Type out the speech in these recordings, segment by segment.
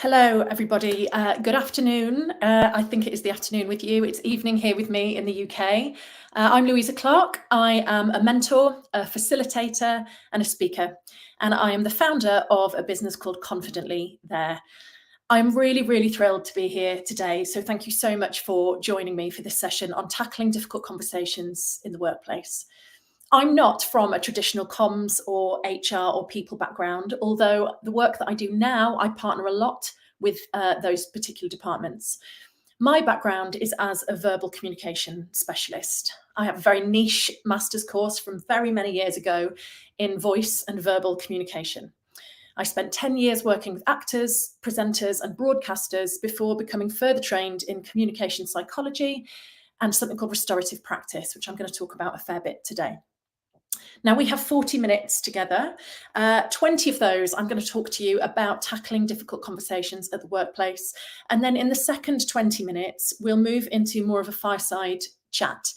Hello, everybody. Good afternoon. I think it is the afternoon with you. It's evening here with me in the UK. I'm Louisa Clarke. I am a mentor, a facilitator, and a speaker. And I am the founder of a business called Confidently There. I'm really thrilled to be here today. So thank you so much for joining me for this session on tackling difficult conversations in the workplace. I'm not from a traditional comms or HR or people background, although the work that I do now, I partner a lot with those particular departments. My background is as a verbal communication specialist. I have a very niche master's course from very many years ago in voice and verbal communication. I spent 10 years working with actors, presenters, and broadcasters before becoming further trained in communication psychology and something called restorative practice, which I'm going to talk about a fair bit today. Now we have 40 minutes together. 20 of those I'm going to talk to you about tackling difficult conversations at the workplace. And then in the second 20 minutes, we'll move into more of a fireside chat.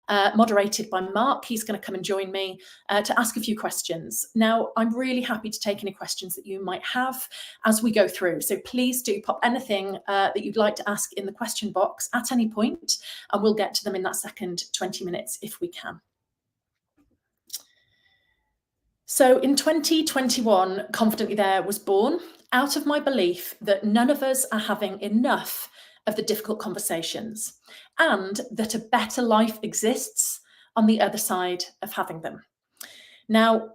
Moderated by Mark. He's going to come and join me to ask a few questions. Now, I'm really happy to take any questions that you might have as we go through. So please do pop anything that you'd like to ask in the question box at any point, and we'll get to them in that second 20 minutes if we can. So in 2021, Confidently There was born out of my belief that none of us are having enough of the difficult conversations and that a better life exists on the other side of having them. Now,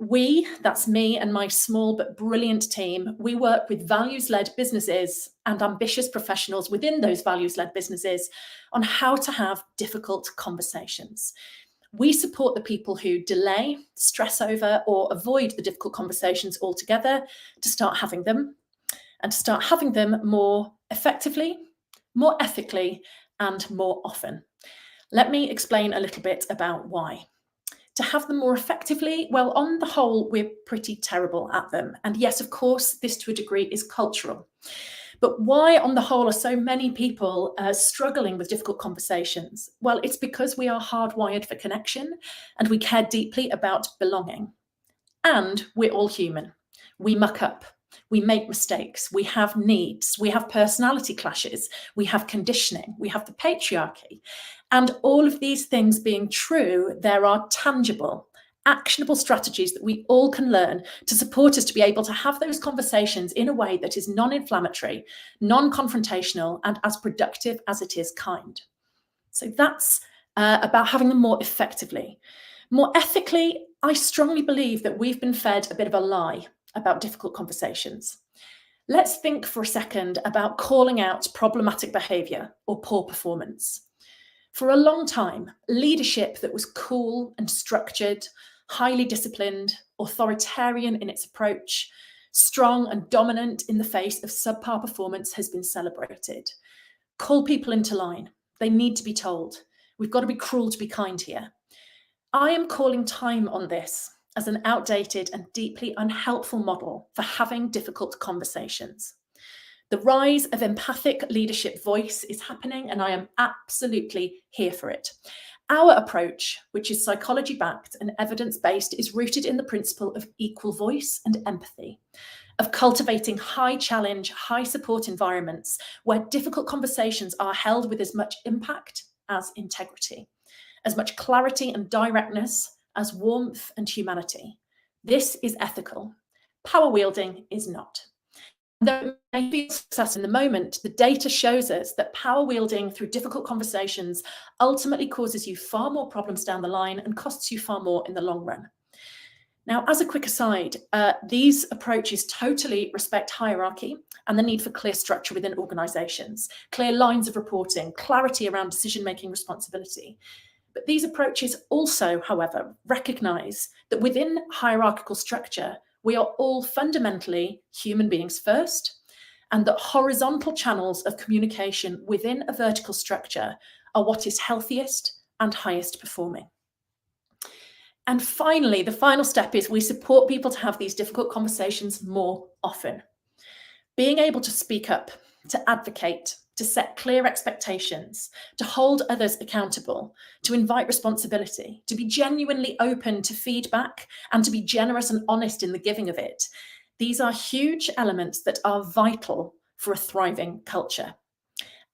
that's me and my small but brilliant team, we work with values-led businesses and ambitious professionals within those values-led businesses on how to have difficult conversations. We support the people who delay, stress over, or avoid the difficult conversations altogether to start having them, and to start having them more effectively, more ethically, and more often. Let me explain a little bit about why. To have them more effectively, well, on the whole, we're pretty terrible at them. And yes, of course, this to a degree is cultural. But why, on the whole, are so many people struggling with difficult conversations? Well, it's because we are hardwired for connection and we care deeply about belonging. And we're all human. We muck up. We make mistakes. We have needs. We have personality clashes. We have conditioning. We have the patriarchy. And all of these things being true, there are tangible, actionable strategies that we all can learn to support us to be able to have those conversations in a way that is non-inflammatory, non-confrontational, and as productive as it is kind. So that's about having them more effectively. More ethically, I strongly believe that we've been fed a bit of a lie about difficult conversations. Let's think for a second about calling out problematic behavior or poor performance. For a long time, leadership that was cool and structured, highly disciplined, authoritarian in its approach, strong and dominant in the face of subpar performance has been celebrated. Call people into line. They need to be told. We've got to be cruel to be kind here. I am calling time on this as an outdated and deeply unhelpful model for having difficult conversations. The rise of empathic leadership voice is happening, and I am absolutely here for it. Our approach, which is psychology-backed and evidence-based, is rooted in the principle of equal voice and empathy, of cultivating high-challenge, high-support environments where difficult conversations are held with as much impact as integrity, as much clarity and directness as warmth and humanity. This is ethical. Power wielding is not. Though it may be a success in the moment, the data shows us that power wielding through difficult conversations ultimately causes you far more problems down the line and costs you far more in the long run. Now, as a quick aside, these approaches totally respect hierarchy and the need for clear structure within organizations, clear lines of reporting, clarity around decision-making responsibility. But these approaches also, however, recognize that within hierarchical structure, we are all fundamentally human beings first, and that horizontal channels of communication within a vertical structure are what is healthiest and highest performing. And finally, the final step is we support people to have these difficult conversations more often. Being able to speak up, to advocate, to set clear expectations, to hold others accountable, to invite responsibility, to be genuinely open to feedback, and to be generous and honest in the giving of it. These are huge elements that are vital for a thriving culture.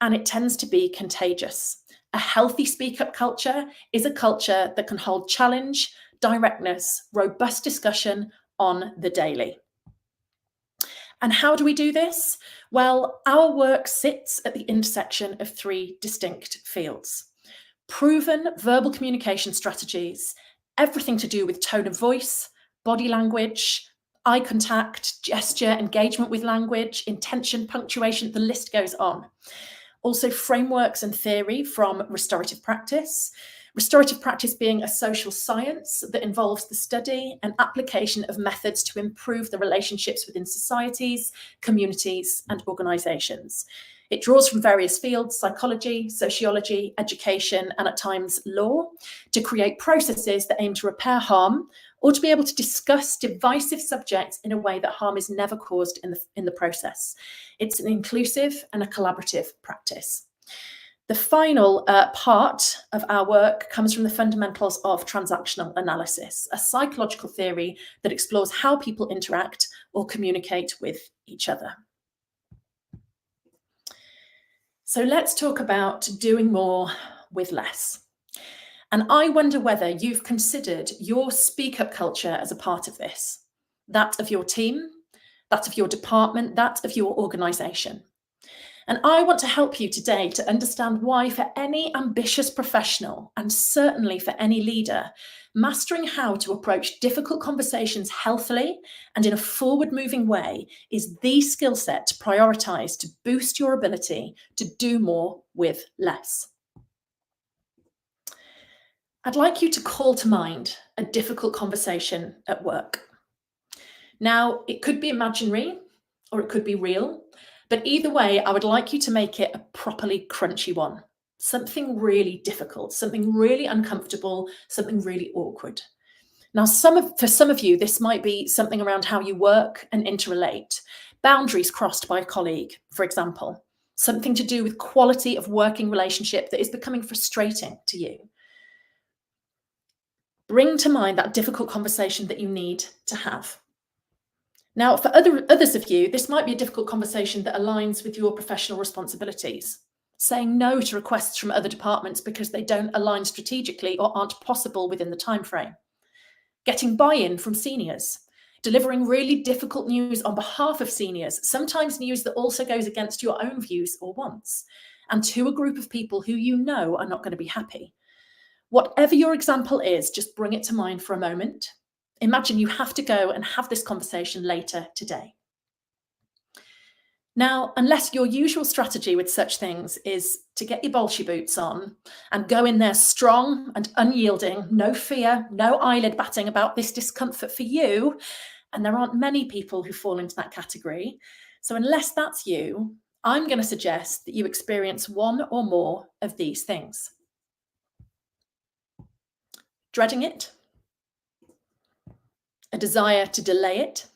And it tends to be contagious. A healthy speak-up culture is a culture that can hold challenge, directness, robust discussion on the daily. And how do we do this? Well, our work sits at the intersection of three distinct fields. Proven verbal communication strategies, everything to do with tone of voice, body language, eye contact, gesture, engagement with language, intention, punctuation, the list goes on. Also frameworks and theory from restorative practice. Restorative practice being a social science that involves the study and application of methods to improve the relationships within societies, communities, and organisations. It draws from various fields, psychology, sociology, education, and at times law, to create processes that aim to repair harm or to be able to discuss divisive subjects in a way that harm is never caused in the process. It's an inclusive and a collaborative practice. The final part of our work comes from the fundamentals of transactional analysis, a psychological theory that explores how people interact or communicate with each other. So let's talk about doing more with less. And I wonder whether you've considered your speak-up culture as a part of this, that of your team, that of your department, that of your organisation. And I want to help you today to understand why, for any ambitious professional, and certainly for any leader, mastering how to approach difficult conversations healthily and in a forward-moving way is the skill set to prioritise to boost your ability to do more with less. I'd like you to call to mind a difficult conversation at work. Now, it could be imaginary or it could be real, but either way, I would like you to make it a properly crunchy one. Something really difficult, something really uncomfortable, something really awkward. Now, for some of you, this might be something around how you work and interrelate. Boundaries crossed by a colleague, for example. Something to do with quality of working relationship that is becoming frustrating to you. Bring to mind that difficult conversation that you need to have. Now, for others of you, this might be a difficult conversation that aligns with your professional responsibilities. Saying no to requests from other departments because they don't align strategically or aren't possible within the timeframe. Getting buy-in from seniors. Delivering really difficult news on behalf of seniors, sometimes news that also goes against your own views or wants, and to a group of people who you know are not going to be happy. Whatever your example is, just bring it to mind for a moment. Imagine you have to go and have this conversation later today. Now, unless your usual strategy with such things is to get your bolshy boots on and go in there strong and unyielding, no fear, no eyelid batting about this discomfort for you, and there aren't many people who fall into that category. So unless that's you, I'm going to suggest that you experience one or more of these things. Dreading it, a desire to delay it,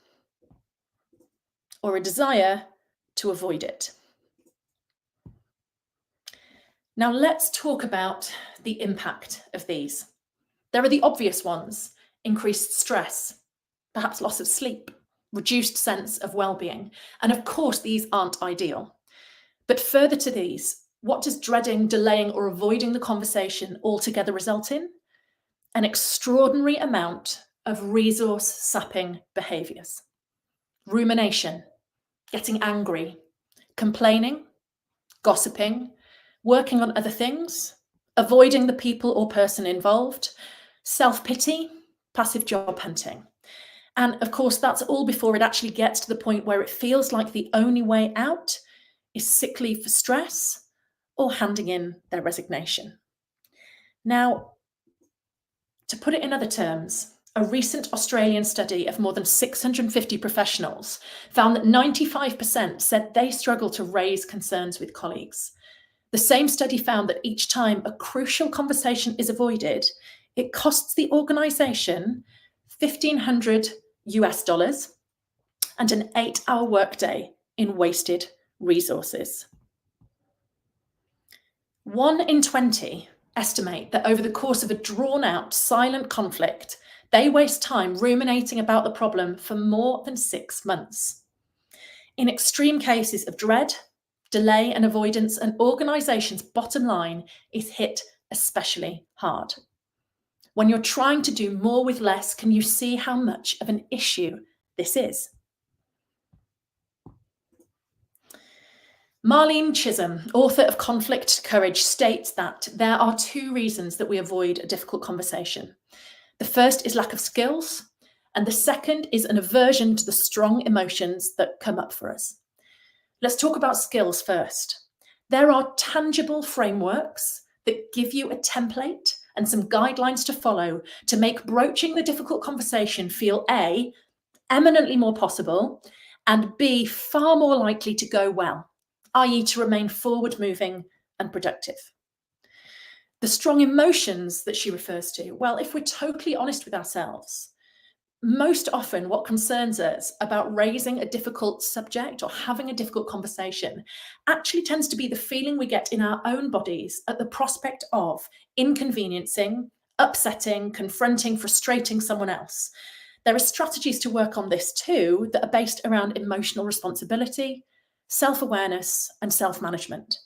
or a desire to avoid it. Now let's talk about the impact of these. There are the obvious ones: increased stress, perhaps loss of sleep, reduced sense of well-being. And of course, these aren't ideal. But further to these, what does dreading, delaying, or avoiding the conversation altogether result in? An extraordinary amount of resource-sapping behaviours. Rumination, getting angry, complaining, gossiping, working on other things, avoiding the people or person involved, self-pity, passive job hunting. And of course, that's all before it actually gets to the point where it feels like the only way out is sick leave for stress or handing in their resignation. Now, to put it in other terms, a recent Australian study of more than 650 professionals found that 95% said they struggle to raise concerns with colleagues. The same study found that each time a crucial conversation is avoided, it costs the organisation $1,500 and an 8-hour workday in wasted resources. 1 in 20 estimate that over the course of a drawn-out, silent conflict, they waste time ruminating about the problem for more than 6 months. In extreme cases of dread, delay and avoidance, an organisation's bottom line is hit especially hard. When you're trying to do more with less, can you see how much of an issue this is? Marlene Chisholm, author of Conflict Courage, states that there are 2 reasons that we avoid a difficult conversation. The first is lack of skills, and the second is an aversion to the strong emotions that come up for us. Let's talk about skills first. There are tangible frameworks that give you a template and some guidelines to follow to make broaching the difficult conversation feel A, eminently more possible, and B, far more likely to go well, i.e. to remain forward-moving and productive. The strong emotions that she refers to, well, if we're totally honest with ourselves, most often what concerns us about raising a difficult subject or having a difficult conversation actually tends to be the feeling we get in our own bodies at the prospect of inconveniencing, upsetting, confronting, frustrating someone else. There are strategies to work on this too that are based around emotional responsibility, self-awareness, and self-management.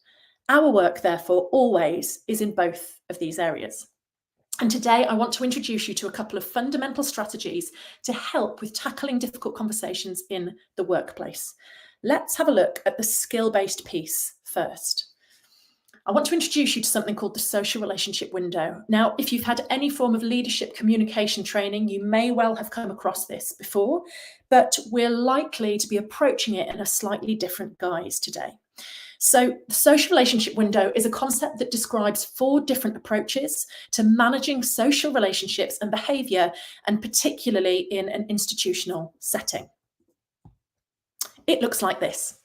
Our work, therefore, always is in both of these areas. And today I want to introduce you to a couple of fundamental strategies to help with tackling difficult conversations in the workplace. Let's have a look at the skill-based piece first. I want to introduce you to something called the social relationship window. Now, if you've had any form of leadership communication training, you may well have come across this before, but we're likely to be approaching it in a slightly different guise today. So the social relationship window is a concept that describes 4 different approaches to managing social relationships and behaviour, and particularly in an institutional setting. It looks like this.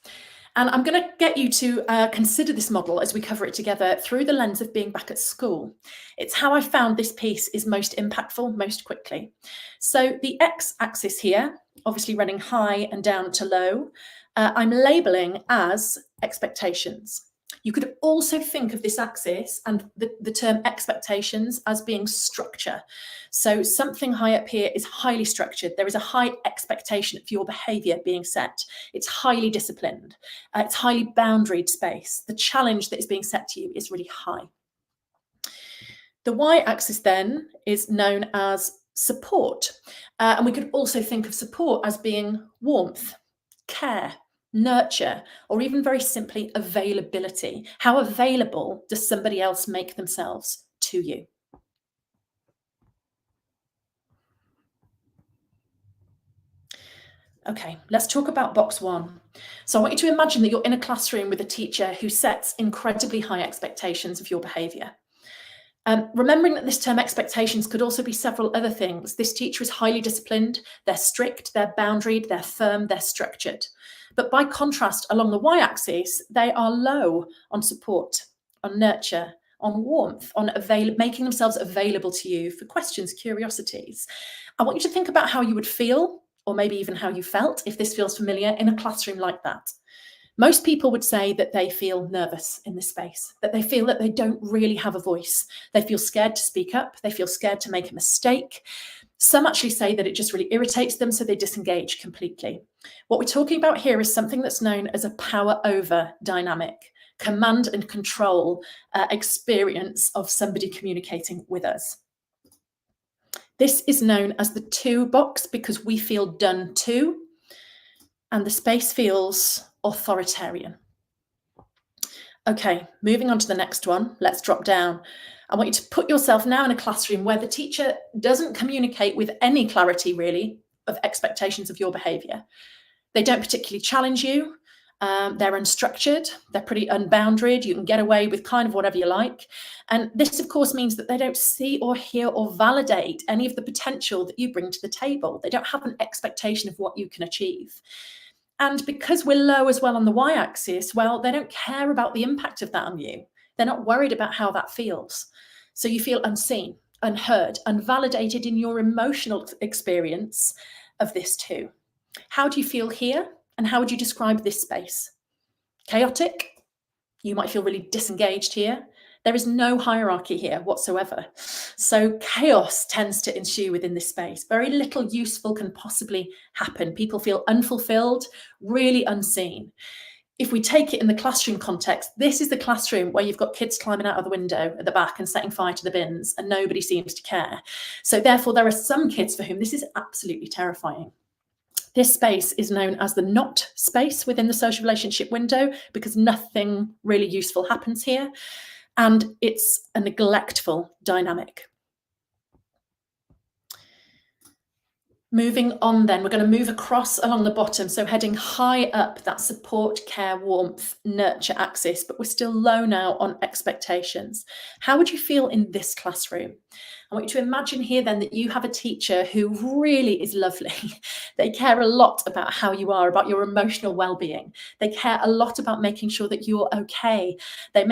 And I'm going to get you to consider this model as we cover it together through the lens of being back at school. It's how I found this piece is most impactful most quickly. So the x-axis here, obviously running high and down to low, I'm labelling as expectations. You could also think of this axis and the term expectations as being structure. So something high up here is highly structured. There is a high expectation of your behaviour being set. It's highly disciplined. It's highly boundaried space. The challenge that is being set to you is really high. The y-axis then is known as support. And we could also think of support as being warmth, care, nurture, or even very simply availability. How available does somebody else make themselves to you? Okay, let's talk about box 1. So I want you to imagine that you're in a classroom with a teacher who sets incredibly high expectations of your behaviour. Remembering that this term expectations could also be several other things. This teacher is highly disciplined, they're strict, they're boundaried, they're firm, they're structured. But by contrast, along the y-axis, they are low on support, on nurture, on warmth, on making themselves available to you for questions, curiosities. I want you to think about how you would feel, or maybe even how you felt, if this feels familiar, in a classroom like that. Most people would say that they feel nervous in this space, that they feel that they don't really have a voice. They feel scared to speak up. They feel scared to make a mistake. Some actually say that it just really irritates them, so they disengage completely. What we're talking about here is something that's known as a power over dynamic, command and control experience of somebody communicating with us. This is known as the to box because we feel done to, and the space feels authoritarian. Okay, moving on to the next one. Let's drop down. I want you to put yourself now in a classroom where the teacher doesn't communicate with any clarity, really, of expectations of your behaviour. They don't particularly challenge you. They're unstructured. They're pretty unboundaried. You can get away with kind of whatever you like. And this, of course, means that they don't see or hear or validate any of the potential that you bring to the table. They don't have an expectation of what you can achieve. And because we're low as well on the y-axis, well, they don't care about the impact of that on you. They're not worried about how that feels. So you feel unseen, unheard, unvalidated in your emotional experience of this too. How do you feel here? And how would you describe this space? Chaotic? You might feel really disengaged here. There is no hierarchy here whatsoever. So chaos tends to ensue within this space. Very little useful can possibly happen. People feel unfulfilled, really unseen. If we take it in the classroom context, this is the classroom where you've got kids climbing out of the window at the back and setting fire to the bins, and nobody seems to care. So therefore, there are some kids for whom this is absolutely terrifying. This space is known as the not space within the social relationship window because nothing really useful happens here, and it's a neglectful dynamic. Moving on then, we're going to move across along the bottom, so heading high up that support, care, warmth, nurture axis, but we're still low now on expectations. How would you feel in this classroom? I want you to imagine here then that you have a teacher who really is lovely. They care a lot about how you are, about your emotional well-being. They care a lot about making sure that you're okay. They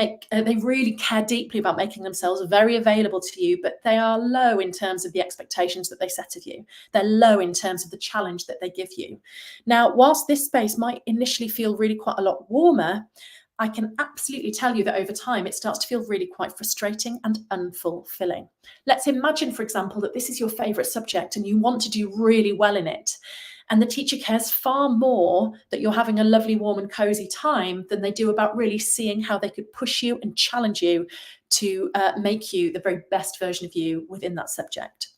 really care deeply about making themselves very available to you, but they are low in terms of the expectations that they set of you. They're low in terms of the challenge that they give you. Now, whilst this space might initially feel really quite a lot warmer, I can absolutely tell you that over time it starts to feel really quite frustrating and unfulfilling. Let's imagine, for example, that this is your favourite subject and you want to do really well in it. And the teacher cares far more that you're having a lovely, warm and cosy time than they do about really seeing how they could push you and challenge you to make you the very best version of you within that subject.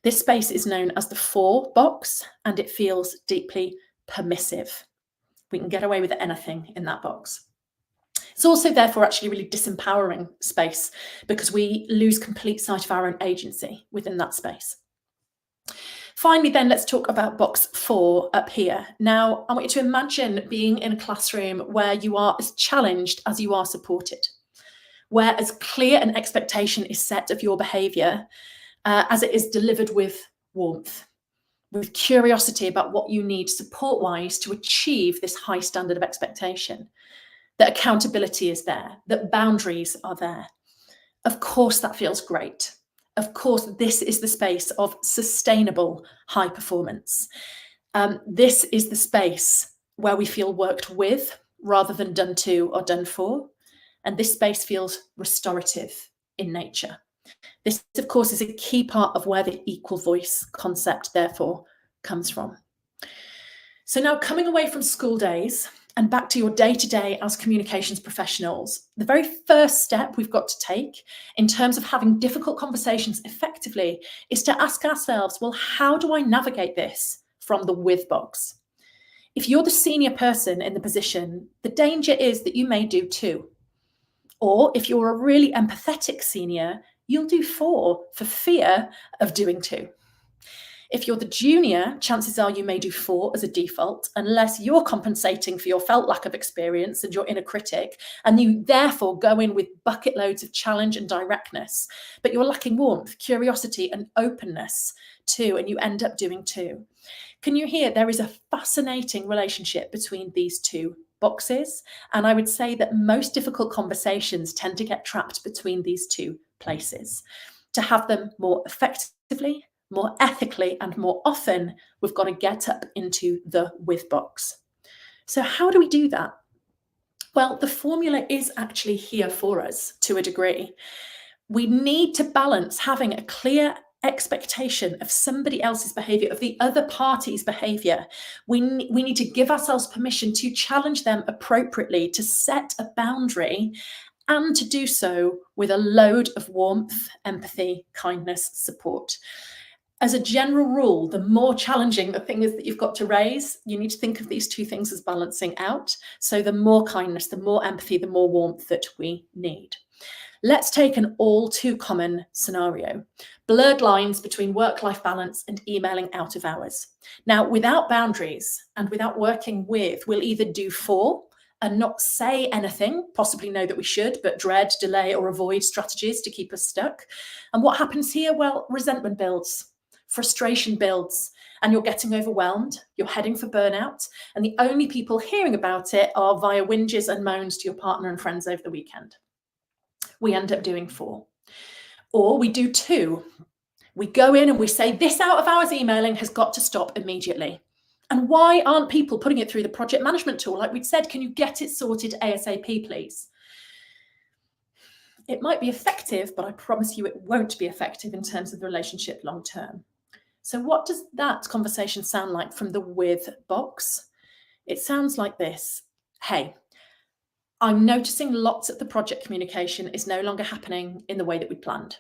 This space is known as the for box, and it feels deeply permissive. We can get away with anything in that box. It's also therefore actually really disempowering space because we lose complete sight of our own agency within that space. Finally, then, let's talk about box 4 up here. Now, I want you to imagine being in a classroom where you are as challenged as you are supported, where as clear an expectation is set of your behaviour as it is delivered with warmth, with curiosity about what you need support-wise to achieve this high standard of expectation, that accountability is there, that boundaries are there. Of course, that feels great. Of course, this is the space of sustainable high performance. This is the space where we feel worked with rather than done to or done for. And this space feels restorative in nature. This, of course, is a key part of where the equal voice concept, therefore, comes from. So now, coming away from school days and back to your day-to-day as communications professionals, the very first step we've got to take in terms of having difficult conversations effectively is to ask ourselves, well, how do I navigate this from the with box? If you're the senior person in the position, the danger is that you may do 2. Or if you're a really empathetic senior, you'll do 4 for fear of doing 2. If you're the junior, chances are you may do 4 as a default, unless you're compensating for your felt lack of experience and your inner critic, and you therefore go in with bucket loads of challenge and directness, but you're lacking warmth, curiosity, and openness too, and you end up doing 2. Can you hear there is a fascinating relationship between these 2 boxes? And I would say that most difficult conversations tend to get trapped between these 2 places. To have them more effectively, more ethically, and more often, we've got to get up into the with box. So how do we do that? Well, the formula is actually here for us to a degree. We need to balance having a clear expectation of somebody else's behaviour, of the other party's behaviour. We need to give ourselves permission to challenge them appropriately, to set a boundary, and to do so with a load of warmth, empathy, kindness, support. As a general rule, the more challenging the thing is that you've got to raise, you need to think of these 2 things as balancing out. So the more kindness, the more empathy, the more warmth that we need. Let's take an all too common scenario: blurred lines between work-life balance and emailing out of hours. Now, without boundaries and without working with, we'll either do 4 and not say anything, possibly know that we should, but dread, delay, or avoid strategies to keep us stuck. And what happens here? Well, resentment builds, frustration builds, and you're getting overwhelmed, you're heading for burnout, and the only people hearing about it are via whinges and moans to your partner and friends over the weekend. We end up doing 4. Or we do 2. We go in and we say, this out of hours emailing has got to stop immediately. And why aren't people putting it through the project management tool? Like we'd said, can you get it sorted ASAP, please? It might be effective, but I promise you it won't be effective in terms of the relationship long term. So what does that conversation sound like from the with box? It sounds like this. Hey, I'm noticing lots of the project communication is no longer happening in the way that we planned.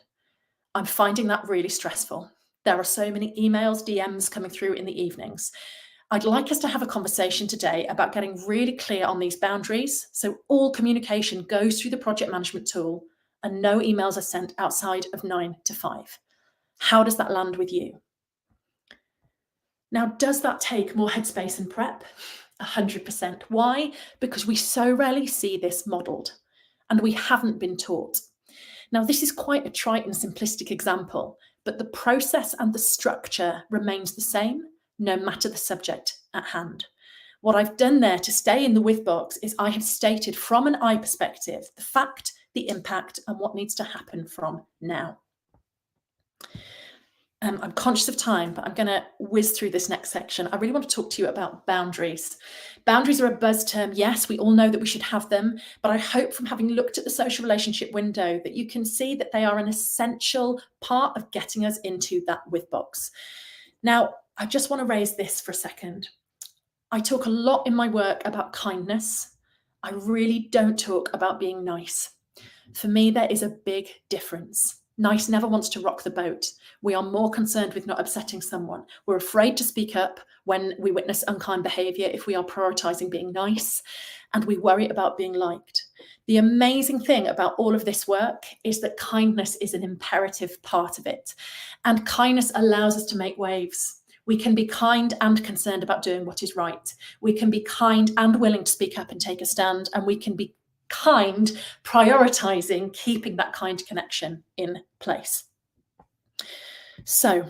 I'm finding that really stressful. There are so many emails, DMs coming through in the evenings. I'd like us to have a conversation today about getting really clear on these boundaries so all communication goes through the project management tool and no emails are sent outside of 9 to 5. How does that land with you? Now, does that take more headspace and prep? 100%. Why? Because we so rarely see this modelled and we haven't been taught. Now, this is quite a trite and simplistic example, but the process and the structure remains the same, no matter the subject at hand. What I've done there to stay in the with box is I have stated from an I perspective, the fact, the impact, and what needs to happen from now. I'm conscious of time, but I'm going to whiz through this next section. I really want to talk to you about boundaries. Boundaries are a buzz term. Yes, we all know that we should have them, but I hope from having looked at the social relationship window that you can see that they are an essential part of getting us into that with box. Now, I just want to raise this for a second. I talk a lot in my work about kindness. I really don't talk about being nice. For me, there is a big difference. Nice never wants to rock the boat. We are more concerned with not upsetting someone. We're afraid to speak up when we witness unkind behaviour if we are prioritising being nice, and we worry about being liked. The amazing thing about all of this work is that kindness is an imperative part of it, and kindness allows us to make waves. We can be kind and concerned about doing what is right. We can be kind and willing to speak up and take a stand, and we can be kind, prioritizing keeping that kind connection in place. So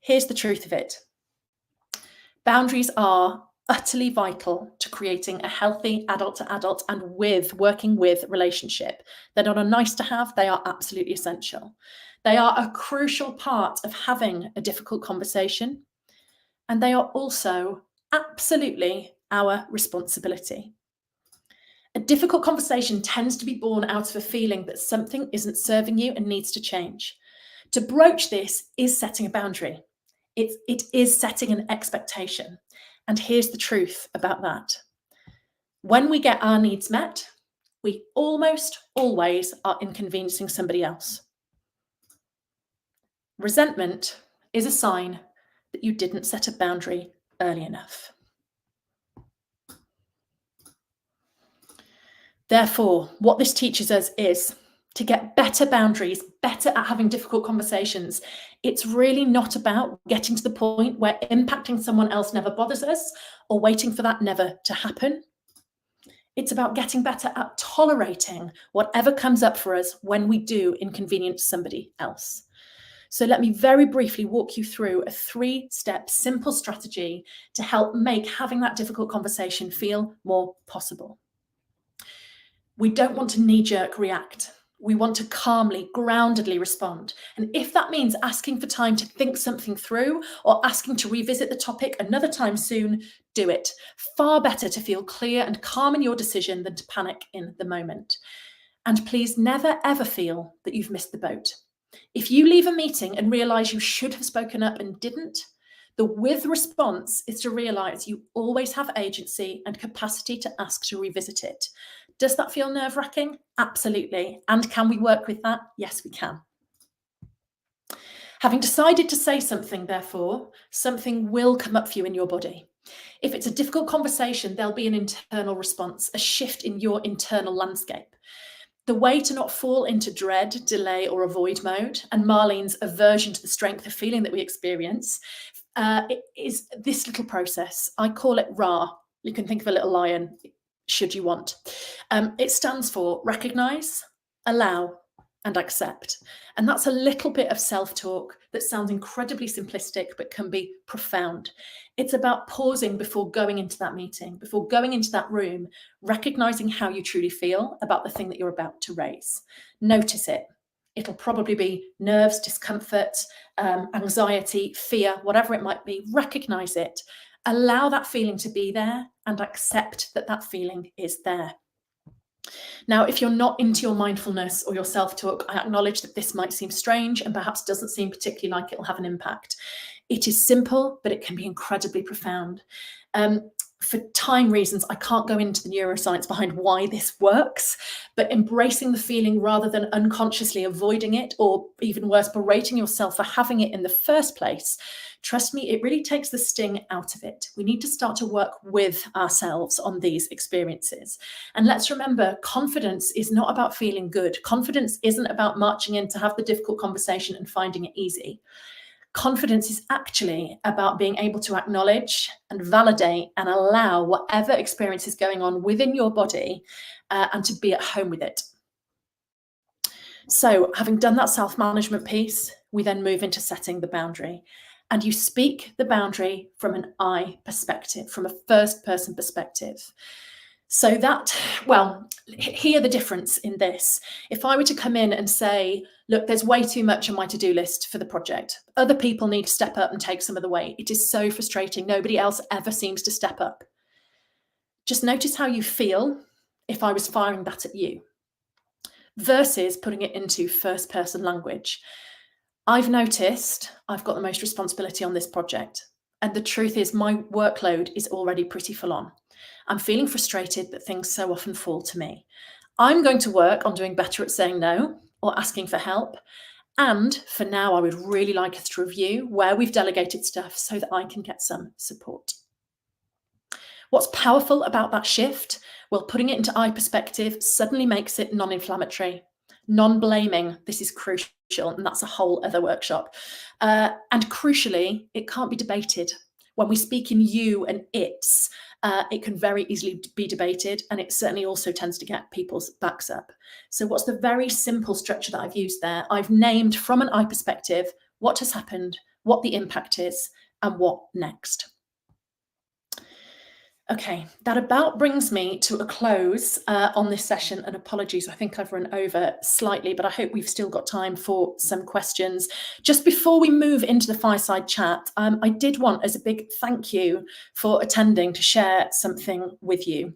here's the truth of it. Boundaries are utterly vital to creating a healthy adult to adult and working with relationship. They're not a nice to have, they are absolutely essential. They are a crucial part of having a difficult conversation, and they are also absolutely our responsibility. A difficult conversation tends to be born out of a feeling that something isn't serving you and needs to change. To broach this is setting a boundary. It is setting an expectation. And here's the truth about that. When we get our needs met, we almost always are inconveniencing somebody else. Resentment is a sign that you didn't set a boundary early enough. Therefore, what this teaches us is to get better boundaries, better at having difficult conversations. It's really not about getting to the point where impacting someone else never bothers us or waiting for that never to happen. It's about getting better at tolerating whatever comes up for us when we do inconvenience somebody else. So let me very briefly walk you through a 3-step simple strategy to help make having that difficult conversation feel more possible. We don't want to knee-jerk react. We want to calmly, groundedly respond. And if that means asking for time to think something through or asking to revisit the topic another time soon, do it. Far better to feel clear and calm in your decision than to panic in the moment. And please never, ever feel that you've missed the boat. If you leave a meeting and realise you should have spoken up and didn't, the with response is to realise you always have agency and capacity to ask to revisit it. Does that feel nerve-wracking? Absolutely. And can we work with that? Yes, we can. Having decided to say something, therefore, something will come up for you in your body. If it's a difficult conversation, there'll be an internal response, a shift in your internal landscape. The way to not fall into dread, delay, or avoid mode, and Marlene's aversion to the strength of feeling that we experience, is this little process. I call it RA. You can think of a little lion, should you want. It stands for recognise, allow, and accept. And that's a little bit of self-talk that sounds incredibly simplistic, but can be profound. It's about pausing before going into that meeting, before going into that room, recognizing how you truly feel about the thing that you're about to raise. Notice it. It'll probably be nerves, discomfort, anxiety, fear, whatever it might be. Recognize it. Allow that feeling to be there and accept that that feeling is there. Now, if you're not into your mindfulness or your self-talk, I acknowledge that this might seem strange and perhaps doesn't seem particularly like it'll have an impact. It is simple, but it can be incredibly profound. For time reasons, I can't go into the neuroscience behind why this works, but embracing the feeling rather than unconsciously avoiding it, or even worse, berating yourself for having it in the first place, trust me, it really takes the sting out of it. We need to start to work with ourselves on these experiences. And let's remember, confidence is not about feeling good. Confidence isn't about marching in to have the difficult conversation and finding it easy. Confidence is actually about being able to acknowledge and validate and allow whatever experience is going on within your body and to be at home with it. So, having done that self-management piece, we then move into setting the boundary. And you speak the boundary from an I perspective, from a first person perspective. So that, well, hear the difference in this. If I were to come in and say, look, there's way too much on my to-do list for the project. Other people need to step up and take some of the weight. It is so frustrating. Nobody else ever seems to step up. Just notice how you feel if I was firing that at you versus putting it into first person language. I've noticed I've got the most responsibility on this project. And the truth is my workload is already pretty full on. I'm feeling frustrated that things so often fall to me. I'm going to work on doing better at saying no or asking for help. And for now, I would really like us to review where we've delegated stuff so that I can get some support. What's powerful about that shift? Well, putting it into I perspective suddenly makes it non-inflammatory, non-blaming. This is crucial, and that's a whole other workshop. And crucially, it can't be debated. When we speak in you and it's, it can very easily be debated, and it certainly also tends to get people's backs up. So what's the very simple structure that I've used there? I've named from an I perspective what has happened, what the impact is, and what next. Okay, that about brings me to a close on this session, and apologies, I think I've run over slightly, but I hope we've still got time for some questions. Just before we move into the fireside chat, I did want, as a big thank you for attending, to share something with you.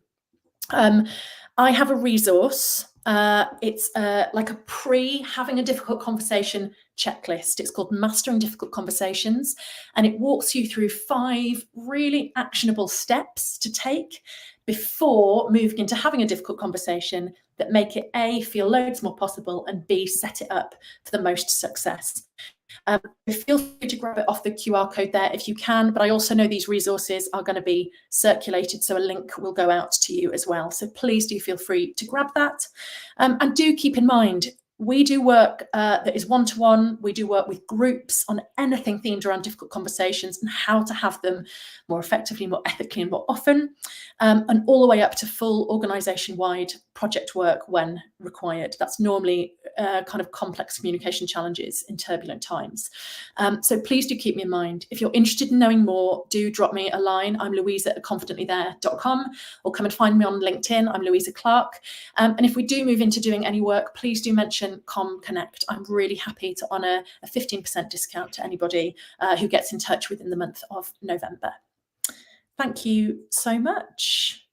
I have a resource. It's like a having a difficult conversation checklist. It's called Mastering Difficult Conversations, and it walks you through 5 really actionable steps to take before moving into having a difficult conversation that make it A, feel loads more possible, and B, set it up for the most success. Feel free to grab it off the QR code there if you can, but I also know these resources are going to be circulated, so a link will go out to you as well. So please do feel free to grab that. And do keep in mind, we do work that is one-to-one. We do work with groups on anything themed around difficult conversations and how to have them more effectively, more ethically, and more often, and all the way up to full organisation-wide project work when required. That's normally kind of complex communication challenges in turbulent times. So please do keep me in mind. If you're interested in knowing more, do drop me a line. I'm Louisa at confidentlythere.com, or come and find me on LinkedIn. I'm Louisa Clarke. And if we do move into doing any work, please do mention CommConnect. I'm really happy to honour a 15% discount to anybody who gets in touch within the month of November. Thank you so much.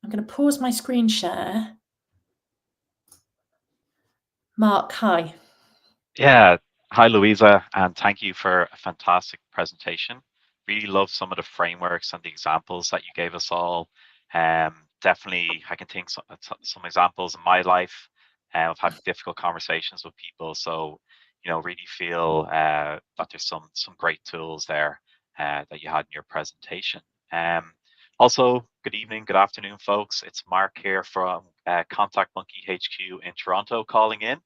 I'm going to pause my screen share. Mark, hi. Yeah, hi Louisa, and thank you for a fantastic presentation. Really love some of the frameworks and the examples that you gave us all. Definitely, I can think some examples in my life of having difficult conversations with people. So, really feel that there's some great tools there that you had in your presentation. Also, good evening, good afternoon, folks. It's Mark here from Contact Monkey HQ in Toronto calling in,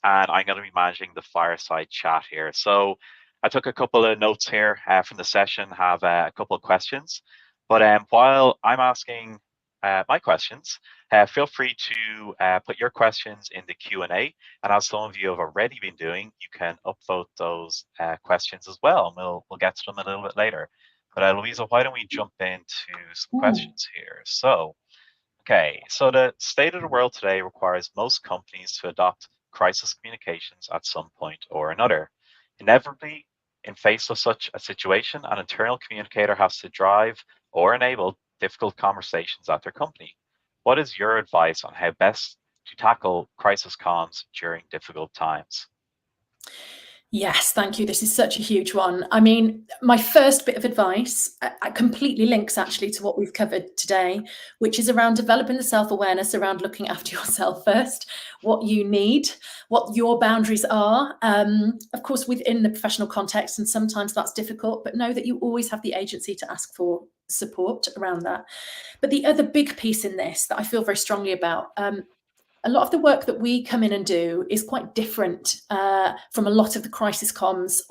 and I'm going to be managing the fireside chat here. So I took a couple of notes here from the session, have a couple of questions. But while I'm asking my questions, feel free to put your questions in the Q&A. And as some of you have already been doing, you can upvote those questions as well. And we'll get to them a little bit later. But Louisa, why don't we jump into some questions here? So, okay, so the state of the world today requires most companies to adopt crisis communications at some point or another. Inevitably, in face of such a situation, an internal communicator has to drive or enable difficult conversations at their company. what is your advice on how best to tackle crisis comms during difficult times? Yes, thank you. This is such a huge one. I mean, my first bit of advice completely links actually to what we've covered today, which is around developing the self-awareness around looking after yourself first, what you need, what your boundaries are. Of course, within the professional context, and sometimes that's difficult, but know that you always have the agency to ask for support around that. But the other big piece in this that I feel very strongly about, a lot of the work that we come in and do is quite different from a lot of the crisis comms,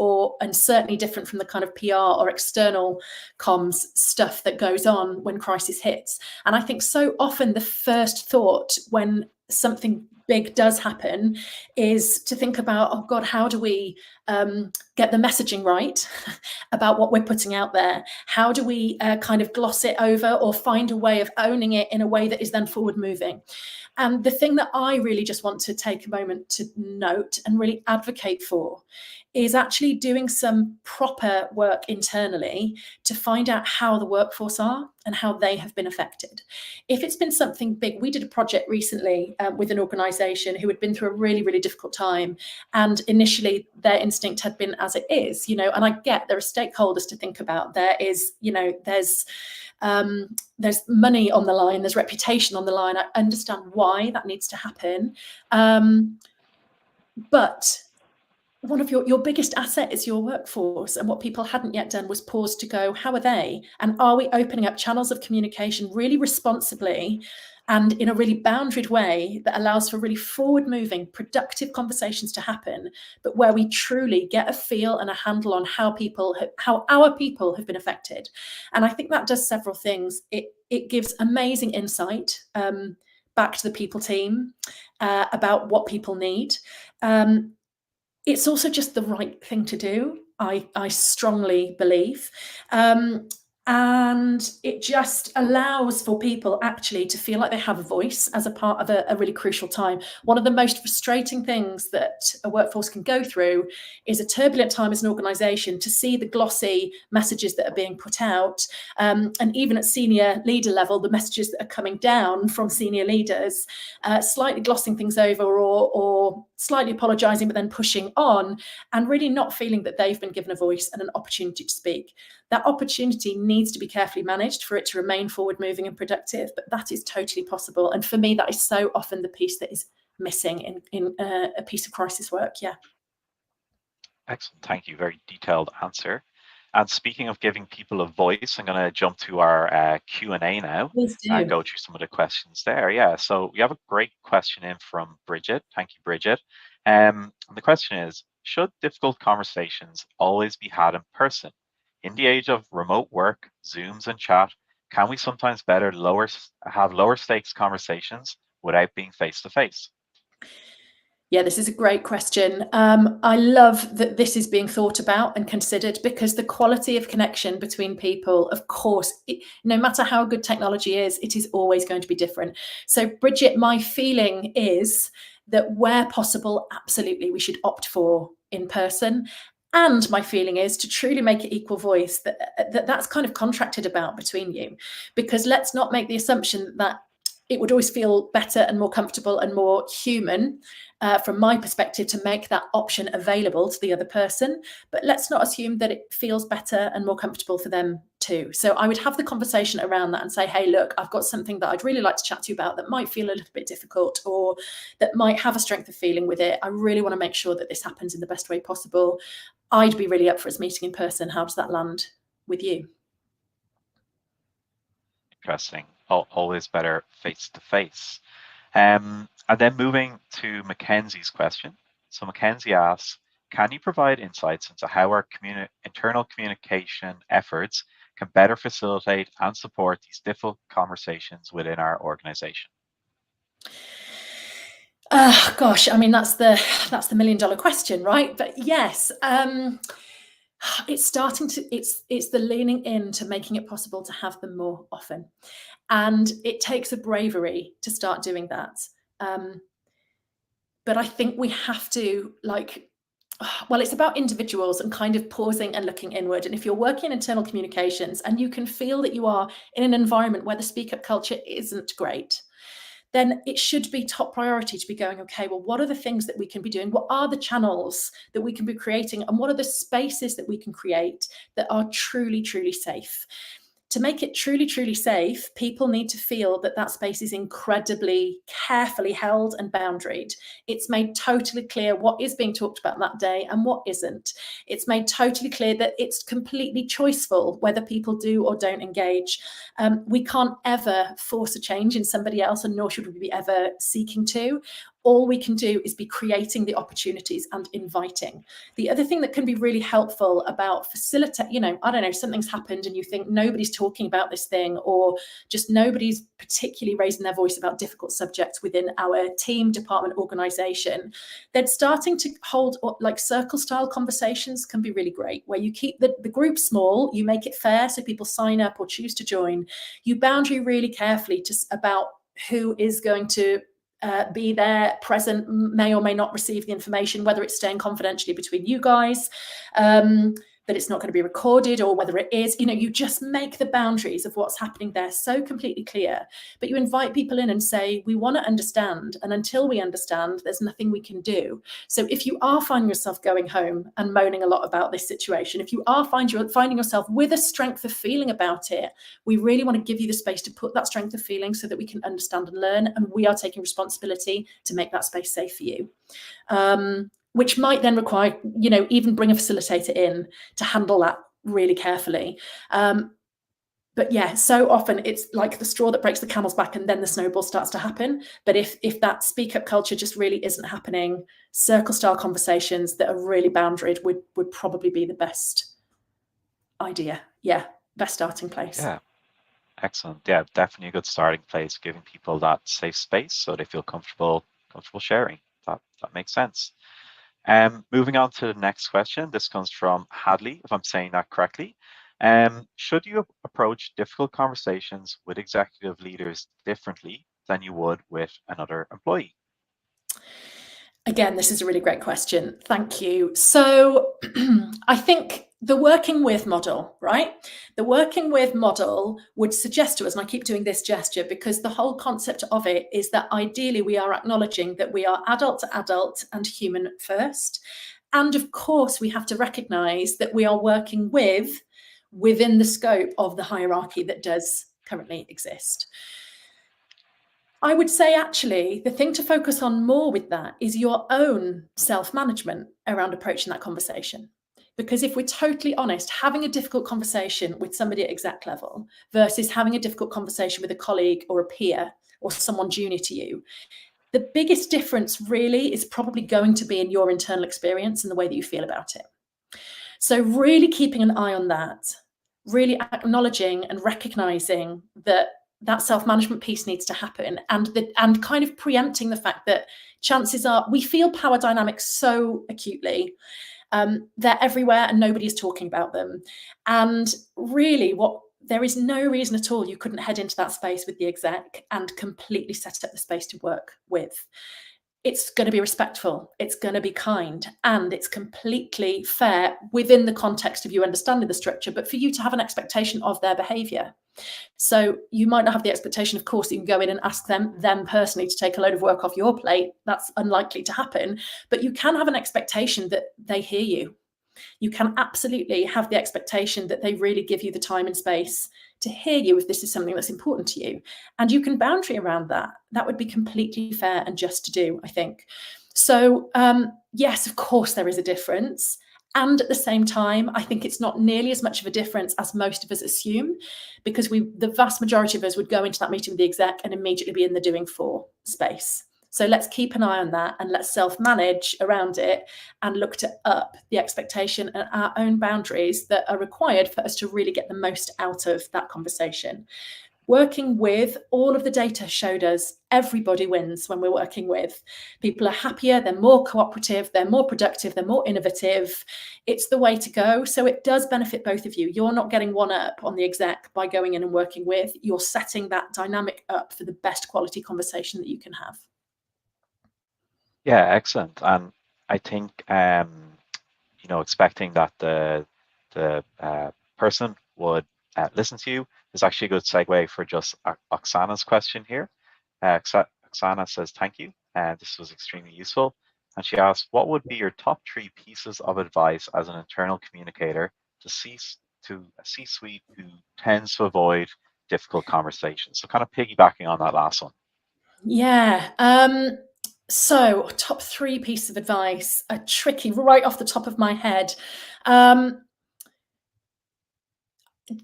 and certainly different from the kind of PR or external comms stuff that goes on when crisis hits. And I think so often the first thought when something big does happen is to think about, oh God, how do we get the messaging right about what we're putting out there? How do we kind of gloss it over or find a way of owning it in a way that is then forward moving? And the thing that I really just want to take a moment to note and really advocate for is actually doing some proper work internally to find out how the workforce are and how they have been affected. If it's been something big, we did a project recently with an organisation who had been through a really, really difficult time. And initially their instinct had been as it is, and I get there are stakeholders to think about. There is, there's money on the line, there's reputation on the line. I understand why that needs to happen. But one of your biggest asset is your workforce. And what people hadn't yet done was pause to go, how are they? And are we opening up channels of communication really responsibly and in a really boundaried way that allows for really forward-moving, productive conversations to happen, but where we truly get a feel and a handle on how our people have been affected. And I think that does several things. It gives amazing insight back to the people team about what people need. It's also just the right thing to do, I strongly believe. And it just allows for people actually to feel like they have a voice as a part of a really crucial time. One of the most frustrating things that a workforce can go through is a turbulent time as an organisation to see the glossy messages that are being put out. And even at senior leader level, the messages that are coming down from senior leaders, slightly glossing things over or slightly apologising, but then pushing on and really not feeling that they've been given a voice and an opportunity to speak. That opportunity needs to be carefully managed for it to remain forward moving and productive, but that is totally possible. And for me, that is so often the piece that is missing in a piece of crisis work. Yeah. Excellent. Thank you. Very detailed answer. And speaking of giving people a voice, I'm going to jump to our Q&A now and go through some of the questions there. Yeah, so we have a great question in from Bridget. Thank you, Bridget. The question is, should difficult conversations always be had in person? In the age of remote work, Zooms and chat, can we sometimes better have lower stakes conversations without being face to face? Yeah, this is a great question. I love that this is being thought about and considered, because the quality of connection between people, of course, no matter how good technology is, it is always going to be different. So, Bridget, my feeling is that where possible, absolutely, we should opt for in person. And my feeling is to truly make it equal voice, that's kind of contracted about between you, because let's not make the assumption that it would always feel better and more comfortable and more human from my perspective to make that option available to the other person. But let's not assume that it feels better and more comfortable for them too. So I would have the conversation around that and say, hey, look, I've got something that I'd really like to chat to you about that might feel a little bit difficult or that might have a strength of feeling with it. I really want to make sure that this happens in the best way possible. I'd be really up for us meeting in person. How does that land with you? Interesting. Always better face to face. And then moving to Mackenzie's question. So Mackenzie asks, can you provide insights into how our internal communication efforts can better facilitate and support these difficult conversations within our organization? Gosh, I mean, that's the $1 million question, right? But yes, it's the leaning into making it possible to have them more often. And it takes a bravery to start doing that. But I think we have to it's about individuals and kind of pausing and looking inward. And if you're working in internal communications and you can feel that you are in an environment where the speak up culture isn't great, then it should be top priority to be going, okay, well, what are the things that we can be doing? What are the channels that we can be creating? And what are the spaces that we can create that are truly, truly safe? To make it truly, truly safe, people need to feel that that space is incredibly carefully held and boundaried. It's made totally clear what is being talked about that day and what isn't. It's made totally clear that it's completely choiceful whether people do or don't engage. We can't ever force a change in somebody else, and nor should we be ever seeking to. All we can do is be creating the opportunities and inviting. The other thing that can be really helpful about facilitate, I don't know, something's happened and you think nobody's talking about this thing, or just nobody's particularly raising their voice about difficult subjects within our team, department, organization, then starting to hold like circle style conversations can be really great, where you keep the group small, you make it fair so people sign up or choose to join, you boundary really carefully about who is going to be there, present, may or may not receive the information, whether it's staying confidentially between you guys, that it's not going to be recorded, or whether it is, you just make the boundaries of what's happening there so completely clear. But you invite people in and say, we want to understand, and until we understand, there's nothing we can do. So if you are finding yourself going home and moaning a lot about this situation, if you are finding yourself with a strength of feeling about it, we really want to give you the space to put that strength of feeling so that we can understand and learn, and we are taking responsibility to make that space safe for you. Which might then require, even bring a facilitator in to handle that really carefully. But yeah, so often it's like the straw that breaks the camel's back, and then the snowball starts to happen. But if that speak up culture just really isn't happening, circle style conversations that are really boundaried would probably be the best idea. Yeah, best starting place. Yeah, excellent. Yeah, definitely a good starting place, giving people that safe space so they feel comfortable sharing. That makes sense. Moving on to the next question. This comes from Hadley, if I'm saying that correctly. Should you approach difficult conversations with executive leaders differently than you would with another employee? Again, this is a really great question. Thank you. So I think the working with model, right? The working with model would suggest to us, and I keep doing this gesture because the whole concept of it is that ideally we are acknowledging that we are adult to adult and human first. And of course, we have to recognize that we are working within the scope of the hierarchy that does currently exist. I would say, actually, the thing to focus on more with that is your own self-management around approaching that conversation. Because if we're totally honest, having a difficult conversation with somebody at exec level versus having a difficult conversation with a colleague or a peer or someone junior to you, the biggest difference really is probably going to be in your internal experience and the way that you feel about it. So really keeping an eye on that, really acknowledging and recognizing that self-management piece needs to happen, and kind of preempting the fact that chances are we feel power dynamics so acutely. They're everywhere and nobody is talking about them. And really there is no reason at all you couldn't head into that space with the exec and completely set up the space to work with. It's going to be respectful, it's going to be kind, and it's completely fair within the context of you understanding the structure, but for you to have an expectation of their behavior. So you might not have the expectation, of course, that you can go in and ask them personally to take a load of work off your plate. That's unlikely to happen, but you can have an expectation that they hear you. You can absolutely have the expectation that they really give you the time and space to hear you if this is something that's important to you. And you can boundary around that. That would be completely fair and just to do, I think. So yes, of course, there is a difference. And at the same time, I think it's not nearly as much of a difference as most of us assume, because the vast majority of us would go into that meeting with the exec and immediately be in the doing for space. So let's keep an eye on that, and let's self-manage around it and look to up the expectation and our own boundaries that are required for us to really get the most out of that conversation. Working with, all of the data showed us everybody wins when we're working with. People are happier, they're more cooperative, they're more productive, they're more innovative. It's the way to go. So it does benefit both of you. You're not getting one up on the exec by going in and working with. You're setting that dynamic up for the best quality conversation that you can have. Yeah, excellent. And I think expecting that the person would listen to you is actually a good segue for just Oksana's question here. Roxana says thank you, and this was extremely useful. And she asks, what would be your top 3 pieces of advice as an internal communicator to a C-suite who tends to avoid difficult conversations? So kind of piggybacking on that last one. Yeah. So top 3 pieces of advice are tricky right off the top of my head.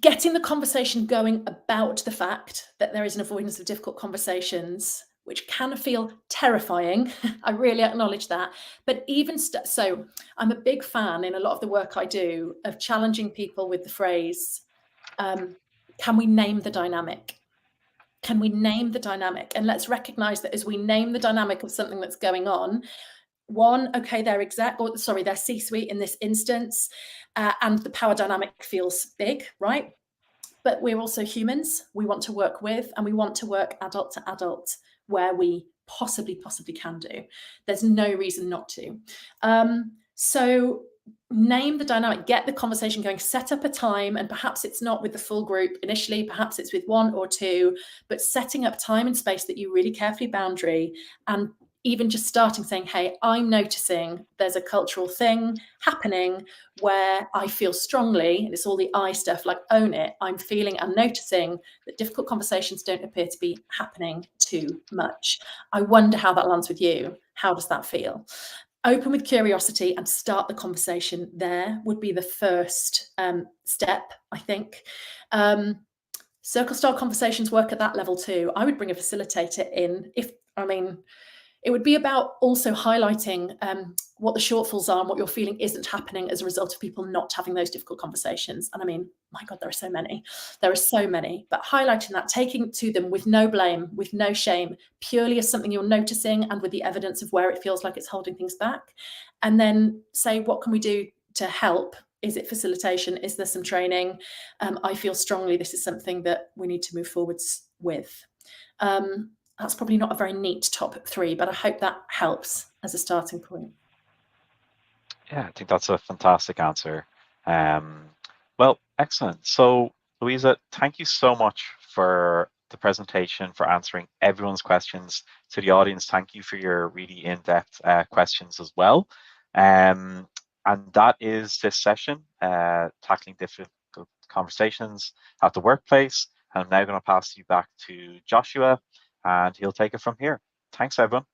Getting the conversation going about the fact that there is an avoidance of difficult conversations, which can feel terrifying. I really acknowledge that. But even so, I'm a big fan in a lot of the work I do of challenging people with the phrase, can we name the dynamic? Can we name the dynamic? And let's recognize that as we name the dynamic of something that's going on, one, okay, they're C-suite in this instance, and the power dynamic feels big, right? But we're also humans. We want to work with, and we want to work adult to adult where we possibly can do. There's no reason not to. So name the dynamic, get the conversation going, set up a time, and perhaps it's not with the full group initially, perhaps it's with 1 or 2, but setting up time and space that you really carefully boundary, and even just starting saying, hey, I'm noticing there's a cultural thing happening where I feel strongly, and it's all the I stuff, like own it, I'm feeling and noticing that difficult conversations don't appear to be happening too much. I wonder how that lands with you. How does that feel? Open with curiosity and start the conversation there would be the first step, I think. Circle style conversations work at that level too. I would bring a facilitator in it would be about also highlighting what the shortfalls are and what you're feeling isn't happening as a result of people not having those difficult conversations. And I mean, my God, there are so many. There are so many. But highlighting that, taking it to them with no blame, with no shame, purely as something you're noticing and with the evidence of where it feels like it's holding things back. And then say, what can we do to help? Is it facilitation? Is there some training? I feel strongly this is something that we need to move forwards with. That's probably not a very neat top 3, but I hope that helps as a starting point. Yeah, I think that's a fantastic answer. Well, excellent. So, Louisa, thank you so much for the presentation, for answering everyone's questions. To the audience, thank you for your really in-depth questions as well. And that is this session, tackling difficult conversations at the workplace. And I'm now going to pass you back to Joshua, and he'll take it from here. Thanks, everyone.